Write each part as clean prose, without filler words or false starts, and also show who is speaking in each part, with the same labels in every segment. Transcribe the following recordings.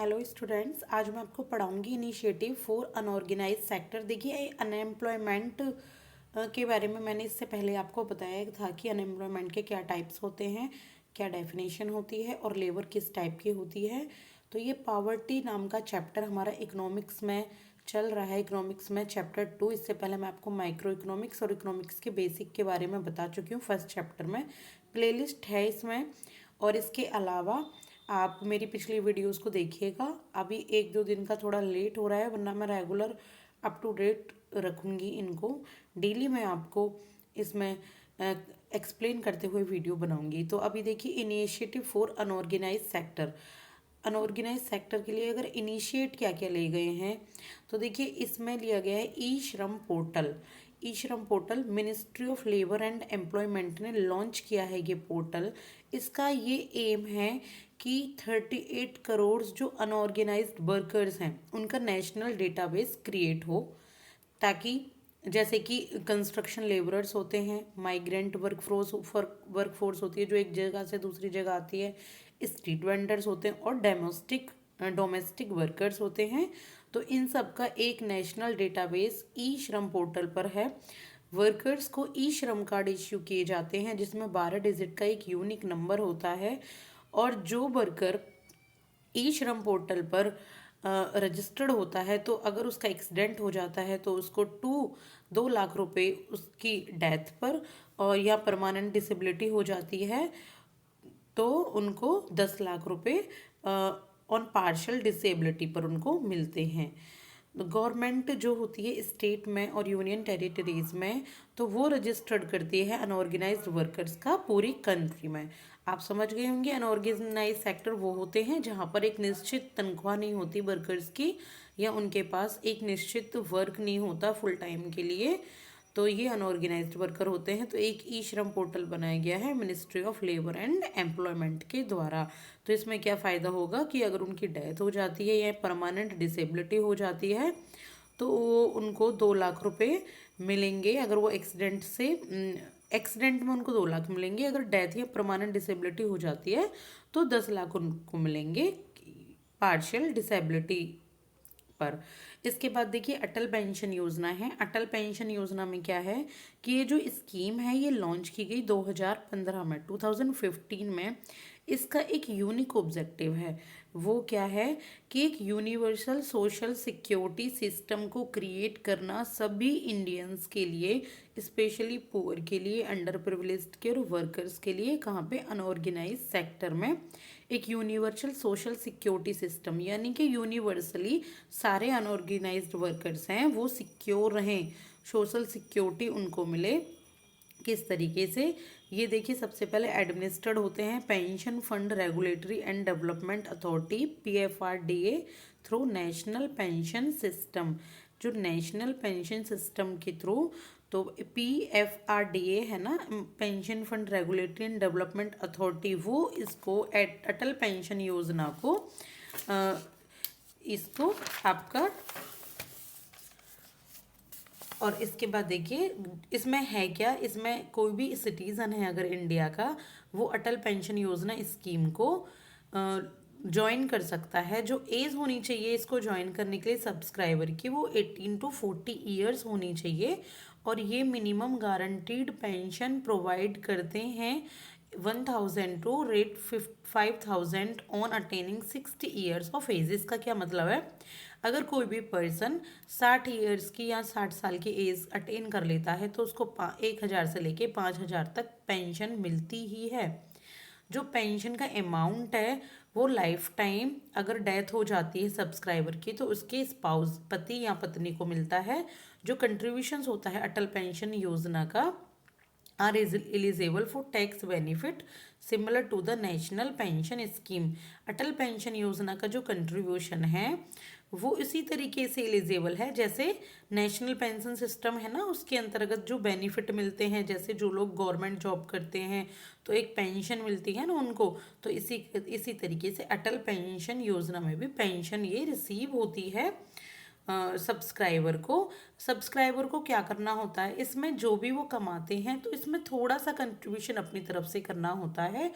Speaker 1: Hello students, आज मैं आपको पढ़ाऊंगी इनिशिएटिव फॉर अनऑर्गेनाइज सेक्टर। देखिए, अनएम्प्लॉयमेंट के बारे में मैंने इससे पहले आपको बताया था कि अनएम्प्लॉयमेंट के क्या टाइप्स होते हैं, क्या डेफिनेशन होती है और लेबर किस टाइप की होती है। तो ये पावर्टी नाम का चैप्टर हमारा इकोनॉमिक्स में चल रहा है। इकोनॉमिक्स में चैप्टर 2। इससे पहले मैं आपको माइक्रो इकोनॉमिक्स और इकोनॉमिक्स के बेसिक के बारे में बता चुकी हूँ फर्स्ट चैप्टर में। प्लेलिस्ट है इसमें, और इसके अलावा आप मेरी पिछली वीडियोस को देखिएगा। अभी एक दो दिन का थोड़ा लेट हो रहा है, वरना मैं रेगुलर अप टू डेट रखूँगी इनको। डेली मैं आपको इसमें एक्सप्लेन करते हुए वीडियो बनाऊंगी। तो अभी देखिए, initiative for unorganised sector. Unorganised sector के लिए अगर इनिशिएट क्या क्या ले गए हैं, तो देखिए इसमें लिया गया है ई श्रम पोर्टल। ई श्रम portal ministry of labour and employment ने लॉन्च किया है ये पोर्टल। इसका ये एम है कि 38 करोड़ जो अनऑर्गेनाइज्ड वर्कर्स हैं उनका नेशनल डेटाबेस क्रिएट हो, ताकि जैसे कि कंस्ट्रक्शन लेबरर्स होते हैं, माइग्रेंट वर्कफोर्स होती है जो एक जगह से दूसरी जगह आती है, स्ट्रीट वेंडर्स होते हैं और डोमेस्टिक वर्कर्स होते हैं। तो इन सब का एक नेशनल डेटाबेस ई श्रम पोर्टल पर है। वर्कर्स को ई श्रम कार्ड इश्यू किए जाते हैं जिसमें 12 डिजिट का एक यूनिक नंबर होता है। और जो वर्कर ई श्रम पोर्टल पर रजिस्टर्ड होता है, तो अगर उसका एक्सीडेंट हो जाता है तो उसको 2 लाख रुपए उसकी डेथ पर, और या परमानेंट डिसेबिलिटी हो जाती है तो उनको 10 लाख रुपए ऑन पार्शियल डिसेबिलिटी पर उनको मिलते हैं। गवर्नमेंट जो होती है स्टेट में और यूनियन टेरिटरीज में, तो वो रजिस्टर्ड करती है अनऑर्गेनाइज्ड वर्कर्स का पूरी कंट्री में। आप समझ गए होंगे, अनऑर्गेनाइज सेक्टर वो होते हैं जहाँ पर एक निश्चित तनख्वाह नहीं होती वर्कर्स की, या उनके पास एक निश्चित वर्क नहीं होता फुल टाइम के लिए, तो ये अनऑर्गेनाइज्ड वर्कर होते हैं। तो एक ई श्रम पोर्टल बनाया गया है ministry of labour and employment के द्वारा। तो इसमें क्या फ़ायदा होगा कि अगर उनकी डेथ हो जाती है या परमानेंट डिसेबिलिटी हो जाती है तो वो उनको 2 लाख रुपए मिलेंगे। अगर वो एक्सीडेंट में उनको 2 लाख मिलेंगे, अगर डेथ या परमानेंट डिसेबिलिटी हो जाती है तो 10 लाख उनको मिलेंगे पार्शियल डिसेबिलिटी पर। इसके बाद देखिए, अटल पेंशन योजना है। अटल पेंशन योजना में क्या है कि ये जो स्कीम है ये लॉन्च की गई 2015 में, 2015 में। इसका एक यूनिक ऑब्जेक्टिव है। वो क्या है कि एक यूनिवर्सल सोशल सिक्योरिटी सिस्टम को क्रिएट करना सभी इंडियंस के लिए, स्पेशली पुअर के लिए, अंडर प्रिविलेज्ड के और वर्कर्स के लिए। कहाँ पे? अनऑर्गेनाइज सेक्टर में एक यूनिवर्सल सोशल सिक्योरिटी सिस्टम, यानी कि यूनिवर्सली सारे अनऑर्गेनाइज्ड वर्कर्स हैं वो सिक्योर रहें, सोशल सिक्योरिटी उनको मिले। किस तरीके से? ये देखिए, सबसे पहले एडमिनिस्टर्ड होते हैं pension fund regulatory and development authority PFRDA through national pension system. जो नेशनल पेंशन सिस्टम के थ्रू, तो PFRDA है ना, pension fund regulatory and development authority, वो इसको अटल पेंशन योजना को इसको आपका। और इसके बाद देखिए इसमें है क्या, इसमें कोई भी सिटीज़न है अगर इंडिया का, वो अटल पेंशन योजना स्कीम को ज्वाइन कर सकता है। जो एज होनी चाहिए इसको ज्वाइन करने के लिए सब्सक्राइबर की, वो 18 to 40 ईयर्स होनी चाहिए। और ये मिनिमम गारंटीड पेंशन प्रोवाइड करते हैं 1000 to rate 5000 on attaining 60 years of age. इसका क्या मतलब है? अगर कोई भी पर्सन 60 ईयर्स की या 60 साल की एज अटेन कर लेता है तो उसको 1000 से लेके 5000 तक पेंशन मिलती ही है। जो पेंशन का अमाउंट है वो लाइफ टाइम, अगर डेथ हो जाती है सब्सक्राइबर की तो उसके स्पाउस, पति या पत्नी को मिलता है। जो कंट्रीब्यूशंस होता है अटल पेंशन योजना का, are eligible for tax benefit similar to the national pension scheme। Atal pension योजना का जो कंट्रीब्यूशन है वो इसी तरीके से एलिजिबल है जैसे नेशनल पेंशन सिस्टम है ना, उसके अंतर्गत जो बेनिफिट मिलते हैं। जैसे जो लोग गवर्नमेंट जॉब करते हैं तो एक पेंशन मिलती है ना उनको, तो इसी तरीके से अटल पेंशन योजना में भी पेंशन ये रिसीव होती है सब्सक्राइबर को क्या करना होता है, इसमें जो भी वो कमाते हैं तो इसमें थोड़ा सा कंट्रीब्यूशन अपनी तरफ से करना होता है।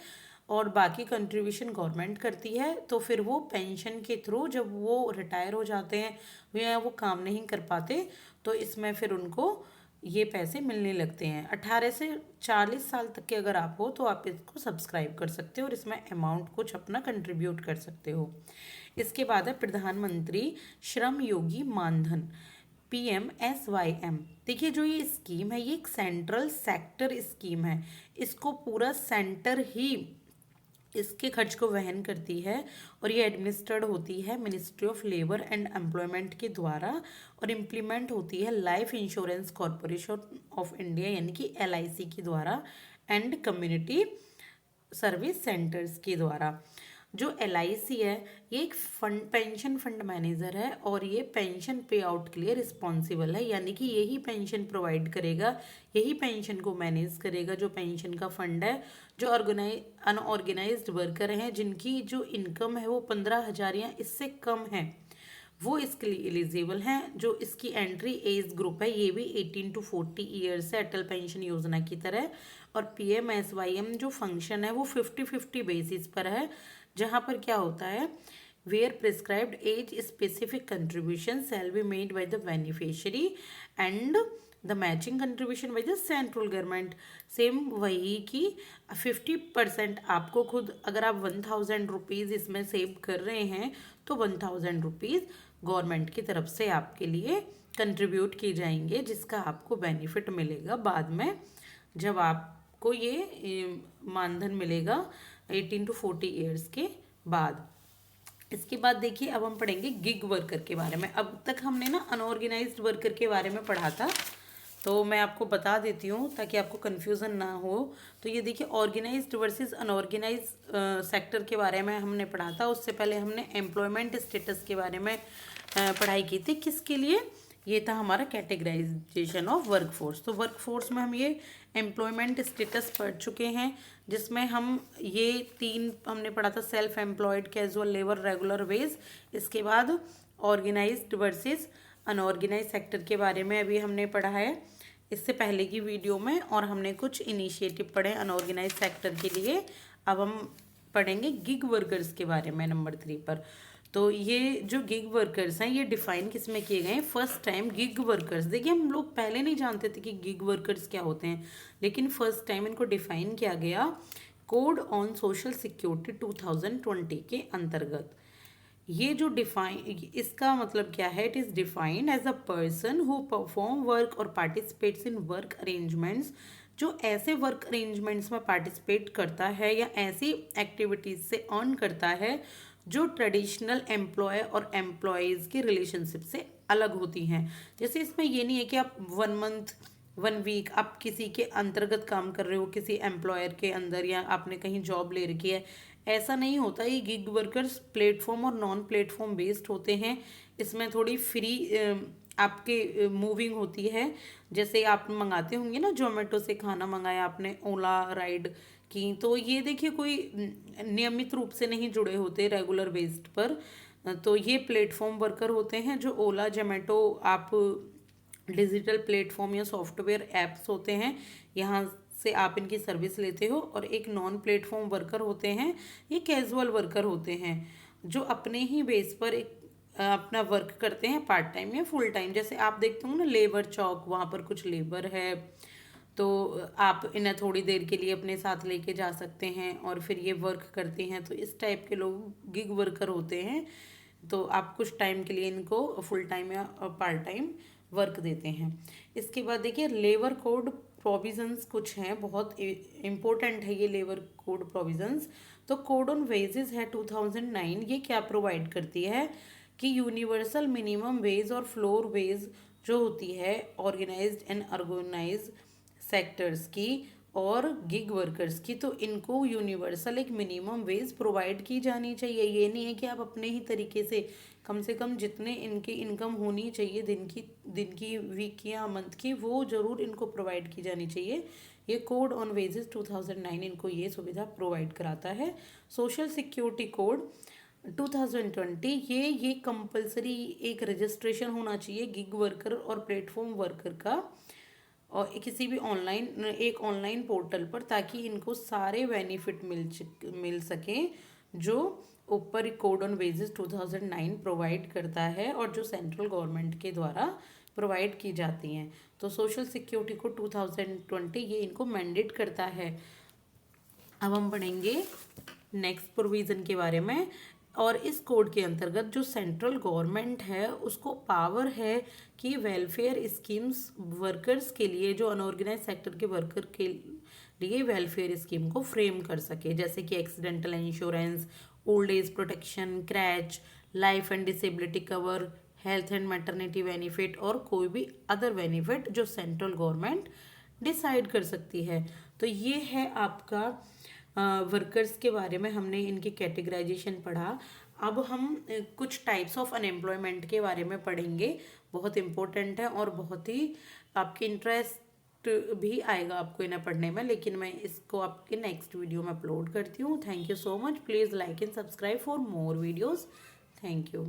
Speaker 1: और बाकी कंट्रीब्यूशन गवर्नमेंट करती है। तो फिर वो पेंशन के थ्रू जब वो रिटायर हो जाते हैं या वो काम नहीं कर पाते तो इसमें फिर उनको ये पैसे मिलने लगते हैं। 18 से 40 साल तक के अगर आप हो तो आप इसको सब्सक्राइब कर सकते हो और इसमें अमाउंट कुछ अपना कंट्रीब्यूट कर सकते हो। इसके बाद है प्रधानमंत्री श्रम योगी मानधन, PMSYM। देखिए जो ये स्कीम है ये एक सेंट्रल सेक्टर स्कीम है, इसको पूरा सेंटर ही इसके खर्च को वहन करती है और ये एडमिनिस्ट्रेड होती है ministry of labour and employment के द्वारा और इम्प्लीमेंट होती है life insurance corporation of India यानी कि LIC के द्वारा एंड कम्युनिटी सर्विस सेंटर्स के द्वारा। जो LIC है ये एक फंड पेंशन फंड मैनेजर है और ये पेंशन पे आउट के लिए रिस्पॉन्सिबल है, यानी कि यही पेंशन प्रोवाइड करेगा, यही पेंशन को मैनेज करेगा। जो पेंशन का फंड है, जो अनऑर्गेनाइज्ड वर्कर हैं जिनकी जो इनकम है वो 15,000 या इससे कम है वो इसके लिए एलिजिबल हैं। जो इसकी एंट्री एज ग्रुप है ये भी 18 to 40 ईयर्स है अटल पेंशन योजना की तरह। और PMSYM जो फंक्शन है वो 50-50 बेसिस पर है, जहाँ पर क्या होता है where prescribed age specific contribution shall be made by the beneficiary and the matching contribution by the central government. Same वही कि 50% आपको खुद, अगर आप 1,000 रुपीज़ इसमें सेव कर रहे हैं तो 1,000 रुपीज़ गवर्नमेंट की तरफ से आपके लिए कंट्रीब्यूट किए जाएंगे, जिसका आपको बेनिफिट मिलेगा बाद में जब आपको ये मानधन मिलेगा 18 to 40 ईयर्स के बाद। इसके बाद देखिए अब हम पढ़ेंगे गिग वर्कर के बारे में। अब तक हमने ना अनऑर्गेनाइज्ड वर्कर के बारे में पढ़ा था, तो मैं आपको बता देती हूँ ताकि आपको कन्फ्यूज़न ना हो। तो ये देखिए ऑर्गेनाइज्ड वर्सेस अनऑर्गेनाइज्ड सेक्टर के बारे में हमने पढ़ा था। उससे पहले हमने एम्प्लॉयमेंट स्टेटस के बारे में पढ़ाई की थी। किसके लिए? ये था हमारा कैटेगराइजेशन ऑफ वर्कफोर्स। तो वर्कफोर्स में हम ये एम्प्लॉयमेंट स्टेटस पढ़ चुके हैं, जिसमें हम ये 3 हमने पढ़ा था, self employed, casual labour, regular wage. इसके बाद ऑर्गेनाइज्ड वर्सेस अनऑर्गेनाइज सेक्टर के बारे में अभी हमने पढ़ा है इससे पहले की वीडियो में, और हमने कुछ इनिशिएटिव पढ़े अनऑर्गेनाइज सेक्टर के लिए। अब हम पढ़ेंगे गिग वर्कर्स के बारे में नंबर 3 पर। तो ये जो गिग वर्कर्स हैं ये डिफाइन किस में किए गए हैं? फर्स्ट टाइम गिग वर्कर्स, देखिए हम लोग पहले नहीं जानते थे कि गिग वर्कर्स क्या होते हैं, लेकिन फर्स्ट टाइम इनको डिफाइन किया गया कोड ऑन सोशल सिक्योरिटी 2020 के अंतर्गत। ये जो डिफाइन, इसका मतलब क्या है? It is defined as a person who perform work और पार्टिसिपेट्स इन वर्क अरेंजमेंट्स, जो ऐसे वर्क अरेंजमेंट्स में पार्टिसिपेट करता है या ऐसी एक्टिविटीज़ से अर्न करता है जो ट्रेडिशनल एम्प्लॉय और एम्प्लॉयज़ की रिलेशनशिप से अलग होती हैं। जैसे इसमें ये नहीं है कि आप 1 मंथ 1 वीक आप किसी के अंतर्गत काम कर रहे हो, किसी एम्प्लॉयर के अंदर, या आपने कहीं जॉब ले रखी है, ऐसा नहीं होता। ये गिग वर्कर्स प्लेटफॉर्म और नॉन प्लेटफॉर्म बेस्ड होते हैं। इसमें थोड़ी फ्री आपके मूविंग होती है। जैसे आप मंगाते होंगे ना, जोमेटो से खाना मंगाया आपने, ओला राइड की, तो ये देखिए कोई नियमित रूप से नहीं जुड़े होते रेगुलर बेस्ड पर। तो ये प्लेटफॉर्म वर्कर होते हैं। जो ओला जोमेटो आप डिजिटल प्लेटफॉर्म या सॉफ्टवेयर एप्स होते हैं, यहाँ से आप इनकी सर्विस लेते हो। और एक नॉन प्लेटफॉर्म वर्कर होते हैं, ये कैजुअल वर्कर होते हैं जो अपने ही बेस पर एक अपना वर्क करते हैं पार्ट टाइम या फुल टाइम। जैसे आप देखते हो ना लेबर चौक, वहाँ पर कुछ लेबर है तो आप इन्हें थोड़ी देर के लिए अपने साथ लेके जा सकते हैं और फिर ये वर्क करते हैं। तो इस टाइप के लोग गिग वर्कर होते हैं। तो आप कुछ टाइम के लिए इनको फुल टाइम या पार्ट टाइम वर्क देते हैं। इसके बाद देखिए लेबर कोड प्रोविजंस कुछ हैं, बहुत इम्पोर्टेंट है ये लेबर कोड प्रोविजंस। तो कोड ऑन वेजेस है 2009, ये क्या प्रोवाइड करती है कि यूनिवर्सल मिनिमम वेज और फ्लोर वेज जो होती है ऑर्गेनाइज्ड एंड ऑर्गेनाइज सेक्टर्स की और गिग वर्कर्स की, तो इनको यूनिवर्सल एक मिनिमम वेज प्रोवाइड की जानी चाहिए। ये नहीं है कि आप अपने ही तरीके से कम जितने इनकी इनकम होनी चाहिए दिन की वीक की या मंथ की, वो ज़रूर इनको प्रोवाइड की जानी चाहिए। ये कोड ऑन वेजेस 2009 इनको ये सुविधा प्रोवाइड कराता है। सोशल सिक्योरिटी कोड 2020, ये कंपलसरी एक रजिस्ट्रेशन होना चाहिए गिग वर्कर और प्लेटफॉर्म वर्कर का और किसी भी एक ऑनलाइन पोर्टल पर, ताकि इनको सारे बेनिफिट मिल सके जो ऊपर कोड ऑन बेसिस 2009 प्रोवाइड करता है और जो सेंट्रल गवर्नमेंट के द्वारा प्रोवाइड की जाती हैं। तो सोशल सिक्योरिटी को 2020 ये इनको मैंडेट करता है। अब हम पढ़ेंगे नेक्स्ट प्रोविज़न के बारे में। और इस कोड के अंतर्गत जो सेंट्रल गवर्नमेंट है उसको पावर है कि वेलफेयर स्कीम्स वर्कर्स के लिए, जो अनऑर्गेनाइज सेक्टर के वर्कर के लिए वेलफेयर स्कीम को फ्रेम कर सके, जैसे कि accidental insurance, old age protection, क्रैच, life and disability cover, health and maternity benefit और कोई भी अदर बेनिफिट जो सेंट्रल गवर्नमेंट डिसाइड कर सकती है। तो ये है आपका वर्कर्स के बारे में हमने इनकी कैटेगराइजेशन पढ़ा। अब हम कुछ टाइप्स ऑफ अनएम्प्लॉयमेंट के बारे में पढ़ेंगे। बहुत इम्पोर्टेंट है और बहुत ही आपके इंटरेस्ट भी आएगा आपको इन्हें पढ़ने में, लेकिन मैं इसको आपके नेक्स्ट वीडियो में अपलोड करती हूँ। Thank you so much. Please like and subscribe for more videos. Thank you.